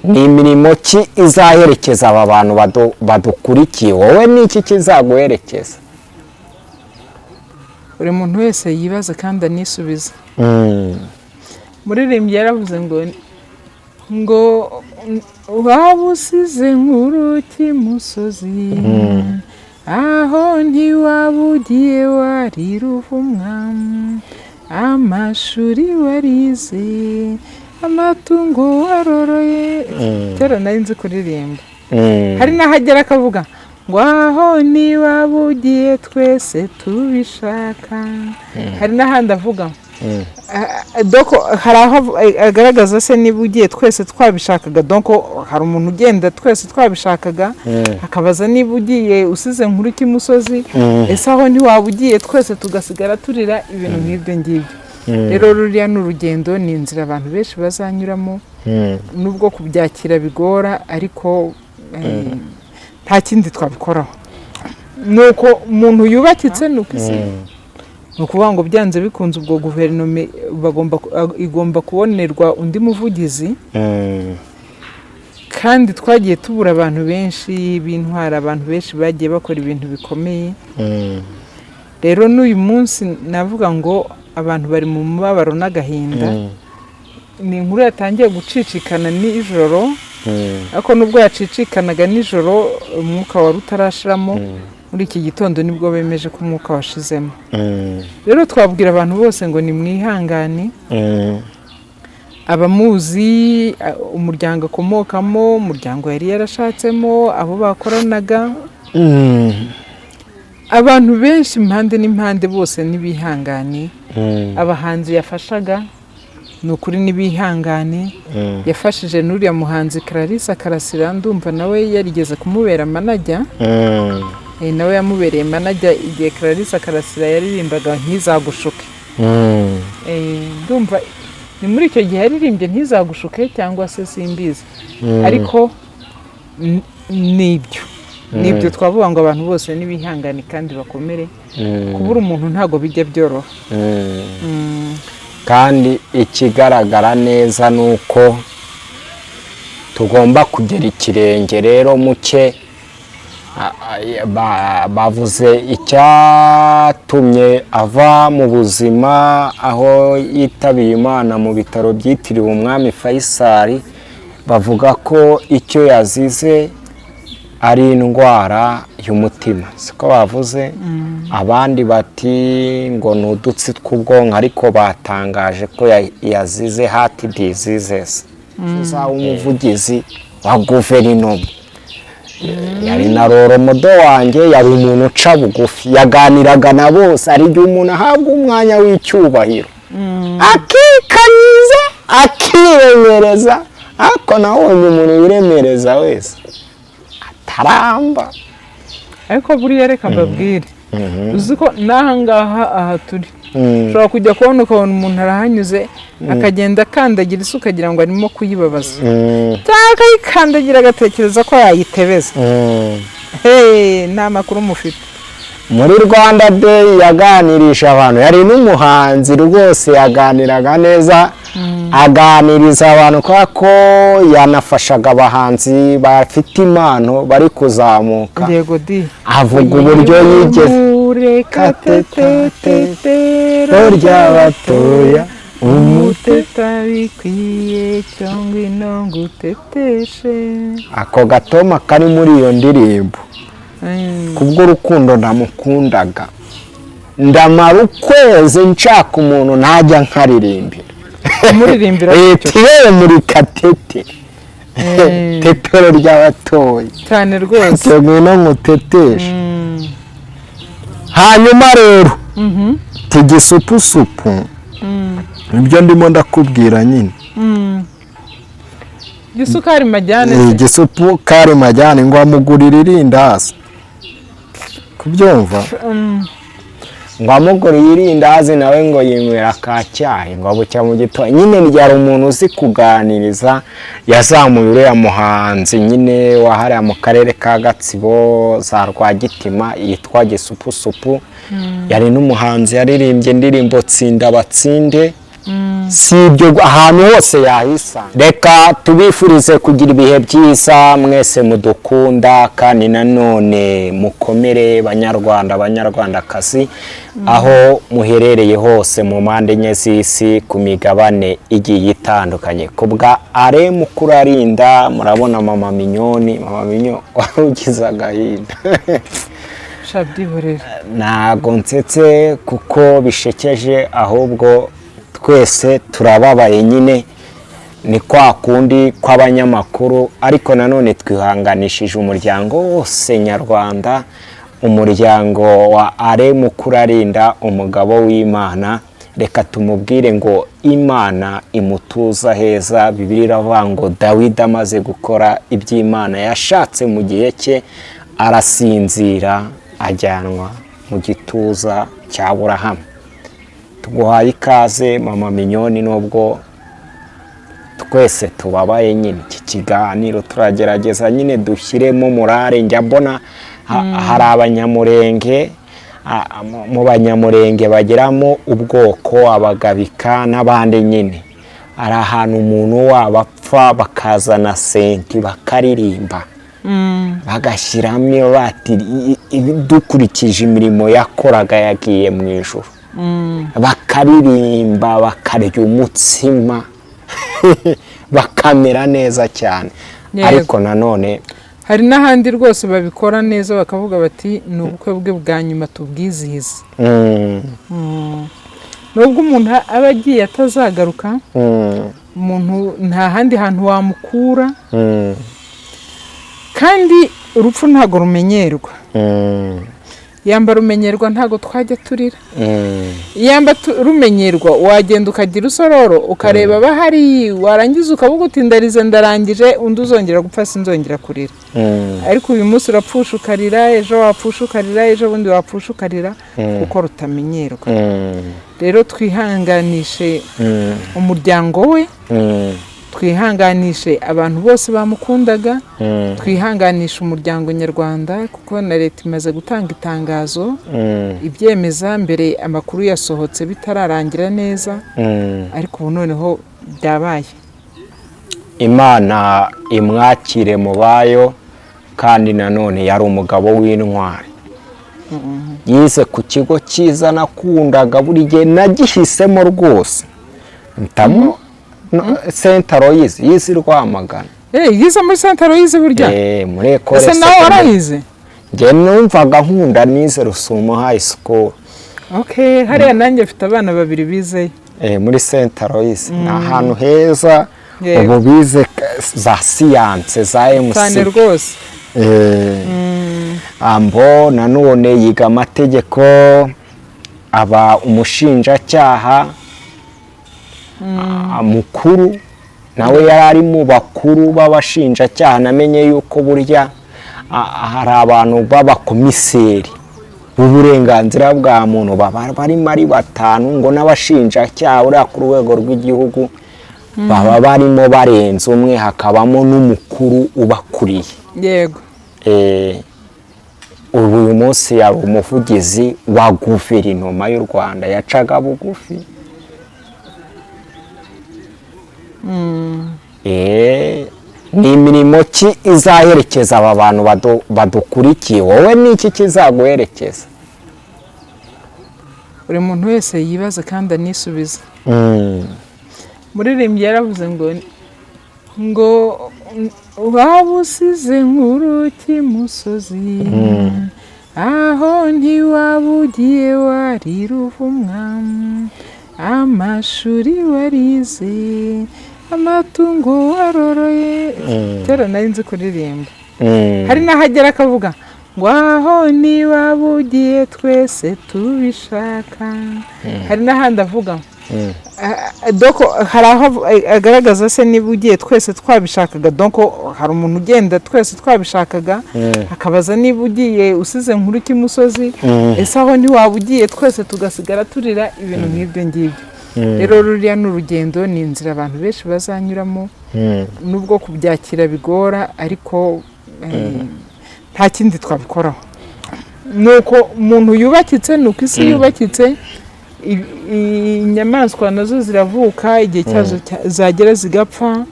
ni imirimo ki izaherekeza aba bantu badukurikiye wowe n'iki kizaguherekeza buri muntu wese yibaza kandi anisubiza muririmbyi yaravuze ngo wabusize nk'uruti musozi aho ntiwabugiye wari ruvumwa amashuri warize amatungo waroroye kera nari nzi kuririmba hari n'ahagera akavuga ngo aho ntiwabugiye twese tubishaka hari n'ahandi avuga doko hari aho agaragaza se niba ugiye twese twabishakaga doko hari umuntu ugenda twese twabishakaga akabaza niba ugiye usize nkuru cy'umusozi ese aho ntiwaba ugiye twese tugasigara turira ibintu nk'ibyo ngibyo rero ruriya ni urugendo ni inzira abantu benshi bazanyuramo nubwo kubyakira bigora ariko nta kindi twabikoraho nuko umuntu yubakitse nuko isi ni ukuvuga ngo byanze bikunze ubwo guverinoma igomba kubonerwa undi muvugizi kandi twagiye tubura abantu benshi b'intwara abantu benshi bagiye bakora ibintu bikomeye rero n'uyu munsi navuga ngo abantu bari mu mubabaro n'agahinda ni inkuru yatangiye gucicikana nijoro ariko nubwo yacicikanaga nijoro umwuka wari utarashiramo muri iki gitondo nibwo bemeje ko umwuka washizemo rero twabwira abantu bose ngo ni mwihangane abamuzi umuryango akomokamo umuryango yari yarashatsemo abo bakoranaga abantu benshi impande n'impande bose nibihangane abahanzi yafashaga ni ukuri nibihangane yafashije n'uriya muhanzi Clarisse Karasira ndumva nawe yarigeze kumubera manajya nawe yamubereye manajya igihe Clarisse Karasira yaririmbaga Ntizagushuke ndumva ni muri icyo gihe yaririmbye Ntizagushuke cyangwa se simbizi ariko nibyo twavuga ngo abantu bose nibihangane kandi bakomere kubura umuntu ntago bijya byoroha kandi ikigaragara neza nuko tugomba kugera ikirenge rero muke bavuze icyatumye ava mu buzima aho yitabiye Imana mu bitaro byitiriwe Umwami Faisal bavuga ko icyo yazize ari indwara y'umutima siko bavuze abandi bati ngo n'udutsi tw'ubwonko ariko batangaje ko yazize heart diseases za umuvugizi wa guverinoma yari na Roromodo wanjye yari umuntu uca bugufi yaganiraga na bose ari igihe umuntu ahabwa umwanya w'icyubahiro akikaniza akiremereza ariko nabonye umuntu wiremereza wese ataramba ariko buriya reka mbabwire uzi ko n'ahangaha aha turi ushobora kujya kubona ukabona umuntu arahanyuze akagenda akandagira isi ukagira ngo arimo kuyibabaza cyangwa akayikandagira agatekereza ko yayitebeza nta makuru mufite muri Rwanda Day yaganirisha abantu yari n'umuhanzi rwose yaganiraga neza aganiriza abantu ko yanafashaga abahanzi bafite impano bari kuzamuka yego di avuga uburyo yigeze katetero ry'abatoya umuteta bikwiye cyangwa inongo uteteshe ako gatoma kari muri iyo ndirimbo kubw'urukundo namukundaga ndamara ukwezi nshaka umuntu ntajya nkaririmbira umuririmbira tiye muri katete tetero ry'abatoya cyane rwose ngwino nguteteshe hanyuma rero tigisupusupu nibyo ndimo ndakubwira nyine gisukari majyane gisukari majyane ngo amugurire irindazi kubyumva ngo amugurire irindazi nawe ngo yinywera ka cyayi ngo bucya mu gitondo nyine ryari umuntu uzi kuganiriza yazamuye uriya muhanzi nyine wahariya mu karere ka Gatsibo za Rwagitima yitwa Gisupusupu yari n'umuhanzi yaririmbye indirimbo Tsinda Batsinde si ibyo ahantu hose yahisanga. Reka tubifurize kugira ibihe byiza mwese mudukunda, kandi nanone mukomere banyarwanda banyarwandakazi aho muherereye hose mu mpande enye z'isi ku migabane igiye itandukanye. Kubwa Alain Mukurarinda murabona mama Mignone warugize agahinda ntago nsetse kuko bishekeje, ahubwo twese turababaye nyine, ni kwa kundi kw'abanyamakuru, ariko nanone twihanganishije umuryango wose nyarwanda, umuryango wa Alain Mukurarinda umugabo w'Imana. Reka tumubwire ngo Imana imutuza heza. Bibiliya iravuga ngo Dawidi amaze gukora iby'Imana yashatse mu gihe cye, arasinzira ajyanwa mu gituza cya Aburahamu. Tuguhaye ikaze mama Mignone, nubwo twese tubabaye nyine iki kiganiro turagerageza nyine dushyiremo morale. Njya mbona hari abanyamurenge, mu banyamurenge bagiramo ubwoko abagabika n'abandi nyine. Ari ahantu umuntu wabo apfa bakazana senti bakaririmba, bagashyiramo bati dukurikije imirimo yakoraga yagiye mu ijuru, bakaririmba bakarya umutsima bakamera neza cyane. Ariko nanone hari n'ahandi rwose babikora neza, bakavuga bati ni ubukwe bwe bwa nyuma tubwizihize. Nubwo umuntu aba agiye atazagaruka, umuntu nta handi hantu wamukura, kandi urupfu ntago rumenyerwa. Yamba rumenyerwa ntago twajya turira. Yamba rumenyerwa wagenda ukagira usororo ukareba bahari, warangiza ukavuga uti ndarize ndarangije, undi uzongera gupfa sinzongera kurira. Ariko uyu munsi urapfusha ukarira, ejo wapfusha ukarira, ejo bundi wapfusha ukarira, kuko rutamenyerwa. Rero twihanganishe umuryango we, twihanganishe abantu bose bamukundaga, twihanganishe umuryango nyarwanda, kuko na leta imaze gutanga itangazo ibyemeza mbere amakuru yasohotse bitararangira neza, ariko ubu noneho byabaye. Imana imwakire mu bayo, kandi nanone yari umugabo w'intwari. Yize ku kigo cyiza nakundaga, buri gihe nagihisemo rwose. Ntamo Saint Aloys yize Rwamagana. Yize muri Saint Aloys burya? Muri Ecole Secondaire. Ese nawe warayize? Njye numvaga nkunda nize Rusumo High School. Okay, hariya nanjye mfite abana babiri bize muri Saint Aloys. Ni ahantu heza, ubu bize za science za MC. Cyane rwose. Ambo nanone yiga amategeko, aba umushinjacyaha mukuru, nawe yari ari mu bakuru b'abashinjacyaha. Namenye yuko burya hari abantu b'abakomiseri b'uburenganzira bwa muntu barimo ari batanu, ngo n'abashinjacyaha uriya ku rwego rw'igihugu baba barimo barenze umwe, hakabamo n'umukuru ubakuriye. Yego. Uyu munsi yari umuvugizi wa guverinoma y'u Rwanda, yacaga bugufi. Ni imirimo ki izaherekeza aba bantu badukurikiye? Wowe ni iki kizaguherekeza? Buri muntu wese yibaza kandi anisubiza. Muririmbyi yaravuze ngo wabusize nk'uruki musozi, aho ntiwabugiye wari ruvumwa, amashuri warize, amatungo waroroye. Kera nari nzi kuririmba. Hari n'ahagera akavuga ngo aho ntiwabugiye twese tubishaka. Hari n'ahandi avuga doko hari aho agaragaza se niba ugiye twese twabishakaga, doko hari umuntu ugenda twese twabishakaga, akabaza niba ugiye usize nkuru cy'umusozi, ese aho ntiwaba ugiye twese tugasigara turira, ibintu nk'ibyo ngibyo. Rero ruriya n'urugendo, ni inzira abantu benshi bazanyuramo, nubwo kubyakira bigora, ariko nta kindi twabikoraho. Nuko umuntu yubakitse, nuko isi yubakitse, inyamaswa nazo ziravuka igihe cyazo zagera zigapfa,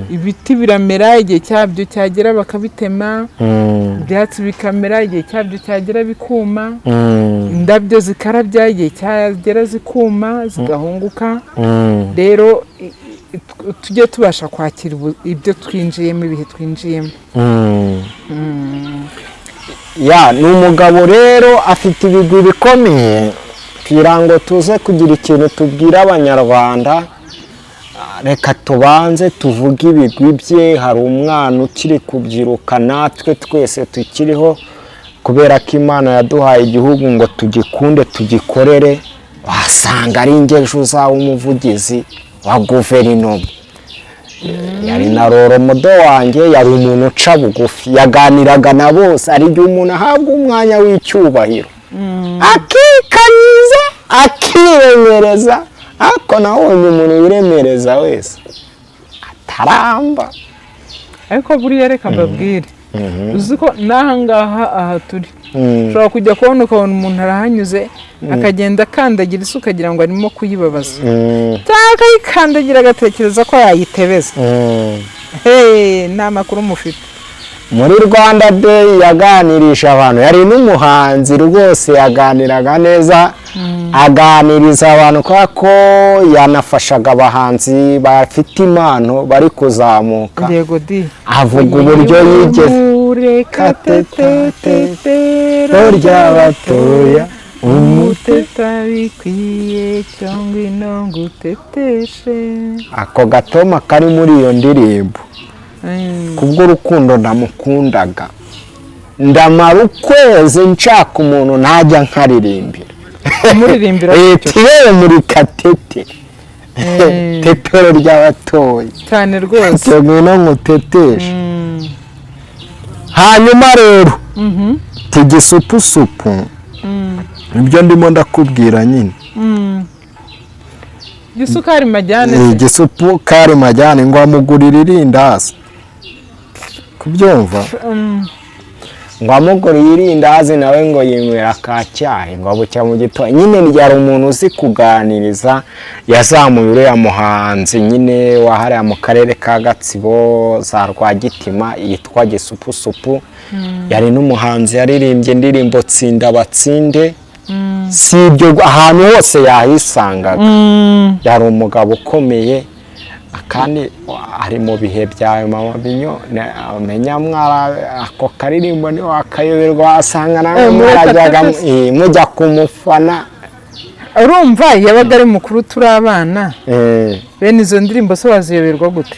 ibiti biramera igihe cyabyo cyagera bakabitema, ibyatsi bikamera igihe cyabyo cyagera bikuma, indabyo zikarabya igihe cyagera zikuma zigahunguka. Rero tujye tubasha kwakira ibyo twinjiyemo, ibihe twinjiyemo. Ni umugabo rero afite ibigwi bikomeye kugira ngo tuze kugira ikintu tubwira abanyarwanda. Reka tubanze tuvuge ibigwi bye. Hari umwana ukiri kubyiruka, natwe twese tukiriho, kubera ko Imana yaduhaye igihugu ngo tugikunde tugikorere. Wasanga ari ngejo uzaba umuvugizi wa guverinoma. Yari na Roromodo wanjye, yari umuntu uca bugufi, yaganiraga na bose. Ari igihe umuntu ahabwa umwanya w'icyubahiro akikanyiza akiremereza, ariko nabonye umuntu wiremereza wese ataramba. Ariko buriya reka mbabwire, uzi ko n'ahangaha aha turi ushobora kujya kubona ukabona umuntu arahanyuze akagenda akandagira isuka ukagira ngo arimo kuyibabaza, cyangwa akayikandagira agatekereza ko yayitebeza. Nta makuru mufite. Muri Rwanda Day yaganirije abantu, yari n'umuhanzi rwose, yaganiraga neza, aganiriza abantu kubera ko yanafashaga abahanzi bafite impano bari kuzamuka. Yego di. Avuga uburyo yigeze katetetetero ry'abatoya, umuteta bikwiye cyangwa inongo uteteshe. Ako gatoma kari muri iyo ndirimbo, kubw'urukundo ndamukundaga, ndamara ukwezi nshaka umuntu najya nkaririmbira. Umuririmbira tiwe muri katete tetero ry'abatoya cyane rwose, ngwino nguteteshe. Hanyuma rero tigisupusupu, ibyo ndimo ndakubwira nyine. Gisukari majyane, igisukari majyane ngo amugurire irindazi, kubyumva, ngo amugurire irindazi nawe ngo yinywera ka cyayi ngo bucya mu gitondo. Nyine ryari umuntu uzi kuganiriza, yazamuye uriya muhanzi nyine wahariya mu karere ka Gatsibo za Rwagitima, yitwa Gisupusupu. Yari n'umuhanzi yaririmbye indirimbo Tsinda Batsinde. Si ibyo ahantu hose yahisangaga. Yari umugabo ukomeye, kandi ari mu bihe byawe Mama Binyo. Menya mwara ako karirimbo ni wakayoberwa, asanga nawe murajyaga mujya kumufana. Urumva yabaga ari mukuru turi abana. Bene izo ndirimbo so waziyoberwa gute?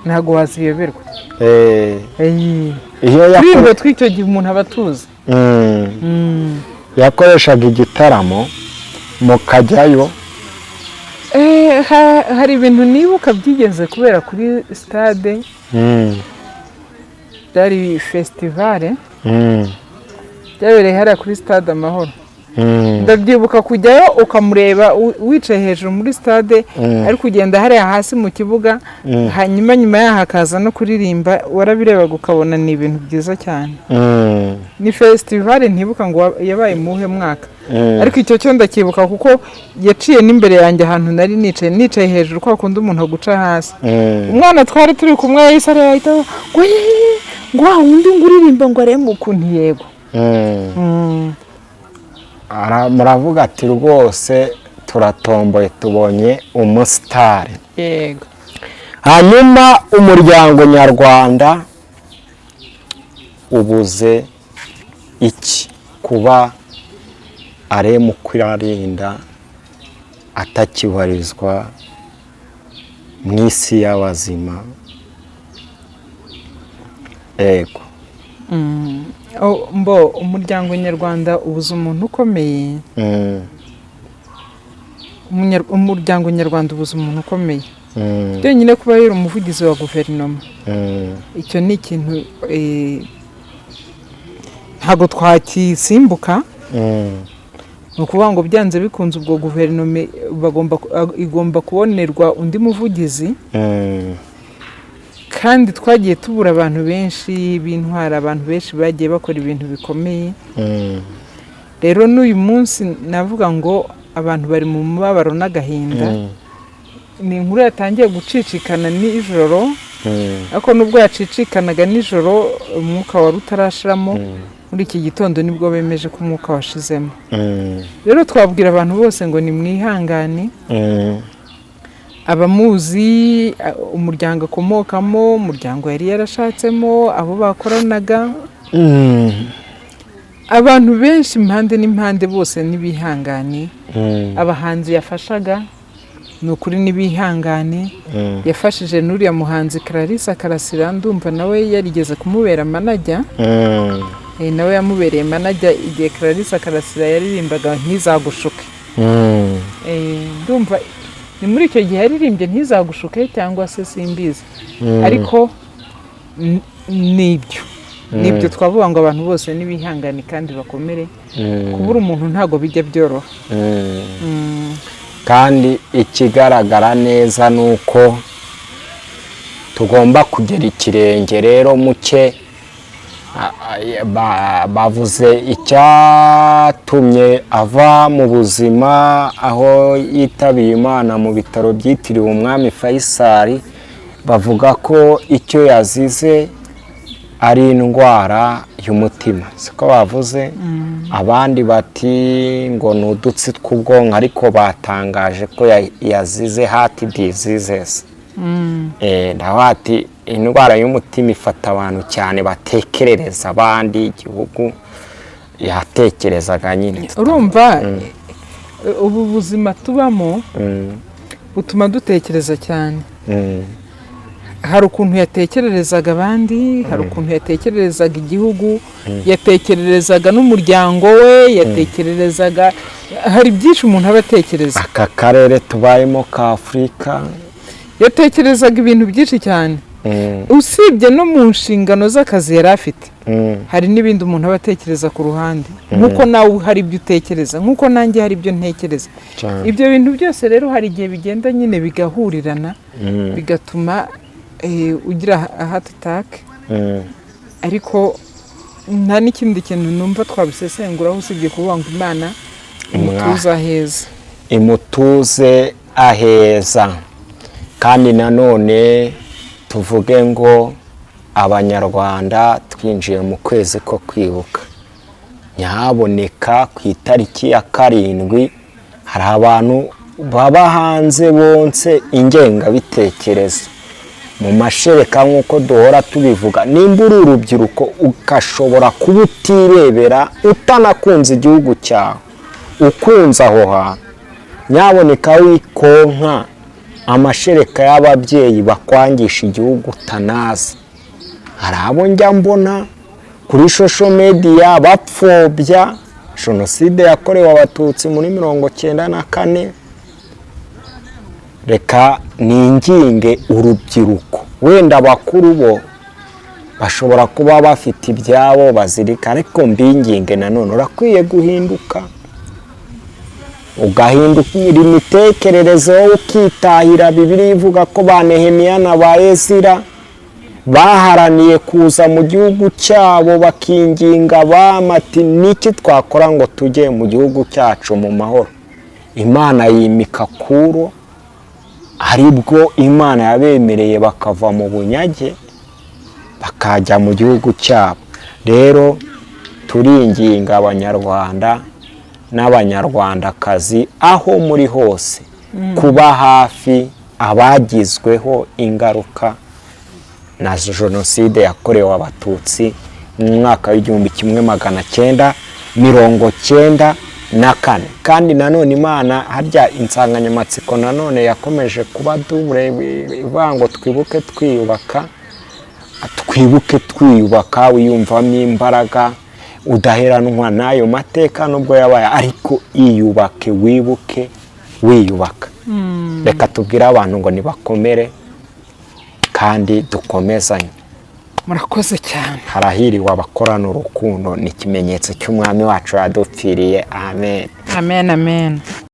Ntago waziyoberwa. Iyo yakoreshaga twicyo gihe umuntu abatuza. Yakoreshaga igitaramo mukajyayo. Hari ibintu nibuka byigeze kubera kuri stade. Byari festivale. Byabereye hariya kuri stade Amahoro. Ndabyibuka kujyayo ukamureba wicaye hejuru muri stade, ari kugenda hariya hasi mu kibuga, hanyuma nyuma yaho akaza no kuririmba. Warabirebaga ukabona ni ibintu byiza cyane. Ni festivale ntibuka ngo yabaye muhe mwaka, ariko icyo cyo ndakibuka kuko yaciye n'imbere yanjye ahantu nari nicaye hejuru kwa kundi umuntu aguca hasi. Umwana twari turi kumwe yahise arahita ngo wundi nguririmba ngo arembe ukuntu yego. Muravuga ati rwose turatomboye tubonye umusitari. Yego. Hanyuma umuryango nyarwanda ubuze iki kuba Mukurarinda atakibarizwa mu isi y'abazima? Yego. Umuryango nyarwanda ubuze umuntu ukomeye. Umuryango nyarwanda ubuze umuntu ukomeye. Byonyine kuba yari umuvugizi wa guverinoma, icyo ni ikintu ntago twakisimbuka. Ni ukuvuga ngo byanze bikunze ubwo guverinoma igomba kubonerwa undi muvugizi. Kandi twagiye tubura abantu benshi b'intwara, abantu benshi bagiye bakora ibintu bikomeye. Rero n'uyu munsi navuga ngo abantu bari mu mubabaro n'agahinda. Ni inkuru yatangiye gucicikana nijoro, ariko nubwo yacicikanaga nijoro umwuka wari utarashiramo, muri iki gitondo nibwo bemeje ko umwuka washizemo. Rero twabwira abantu bose ngo ni mwihangane, abamuzi, umuryango akomokamo, umuryango yari yarashatsemo, abo bakoranaga, abantu benshi impande n'impande bose nibihangane. Abahanzi yafashaga ni ukuri nibihangane. Yafashije n'uriya muhanzi Clarisse Karasira, ndumva nawe yarigeze kumubera manager. Nawe yamubereye manager igihe Clarisse Karasira yaririmbaga Ntizagushuke. Ndumva ni muri icyo gihe yaririmbye Ntizagushuke cyangwa se simbizi, ariko nibyo twavuga ngo abantu bose nibihangane kandi bakomere. Kubura umuntu ntago bijya byoroha. Kandi ikigaragara neza nuko tugomba kugera ikirenge. Rero muke bavuze icyatumye ava mu buzima aho yitabiye Imana mu bitaro byitiriwe umwami Faisal. Bavuga ko icyo yazize ari indwara y'umutima, siko bavuze. Abandi bati ngo ni udutsi tw'ubwonko, ariko batangaje ko yazize heart diseases. Naho ati indwara y'umutima ifata abantu cyane batekerereza abandi, igihugu yatekerezaga nyine. Urumva ubu buzima tubamo butuma dutekereza cyane. Hari ukuntu yatekererezaga abandi, hari ukuntu yatekererezaga igihugu, yatekererezaga n'umuryango we, yatekererezaga, hari byinshi umuntu aba atekereza. Aka karere tubayemo ka Afurika, yatekerezaga ibintu byinshi cyane. Usibye no mu nshingano z'akazi yari afite, hari n'ibindi umuntu aba atekereza ku ruhande, nk'uko nawe hari ibyo utekereza, nk'uko nanjye hari ibyo ntekereza. Ibyo bintu byose rero hari igihe bigenda nyine bigahurirana, bigatuma ugira heart attack. Ariko nta n'ikindi kintu numva twabisesenguraho usibye kuvuga ngo Imana imutuze aheza. Imutuze aheza. Kandi nanone tuvuge ngo abanyarwanda twinjiye mu kwezi ko kwibuka. Nyahaboneka ku itariki ya 7 hari abantu baba hanze bonse ingengabitekerezo mu mashereka, nk'uko duhora tubivuga. Nimba uri urubyiruko ukashobora kuba utirebera, utanakunze igihugu cyawe, ukunze aho hantu, nyaboneka wikonka amashereka y'ababyeyi bakwangisha igihugu utanazi. Hari abo njya mbona kuri social media bapfobya jenoside yakorewe abatutsi muri 1994. Reka ninginge urubyiruko, wenda bakuru bo bashobora kuba bafite ibyabo bazirika, ariko mbinginge nanone urakwiye guhinduka, ugahindukira imitekerereze wowe ukitahira. Bibiliya ivuga ko ba Nehemiya na ba Ezira baharaniye kuza mu gihugu cyabo, bakinginga abamati niki twakora ngo tujye mu gihugu cyacu mu mahoro. Imana yimika Kuro, aribwo Imana yabemereye bakava mu bunyage bakajya mu gihugu cyabo. Rero turinginga abanyarwanda n'abanyarwandakazi aho muri hose kuba hafi abagizweho ingaruka na jenoside yakorewe abatutsi mu mwaka w'1994. Kandi nanone Imana harya insanganyamatsiko nanone yakomeje kuba ivuga ngo twibuke twiyubaka, wiyumvamo imbaraga, udaheranwa n'ayo mateka nubwo yabaye, ariko iyubake, wibuke wiyubaka. Reka tubwire abantu ngo nibakomere kandi dukomezanye. Murakoze cyane. Harahiriwe abakorana urukundo, ni ikimenyetso cy'umwami wacu yadupfiriye. Amen. Amen, amen.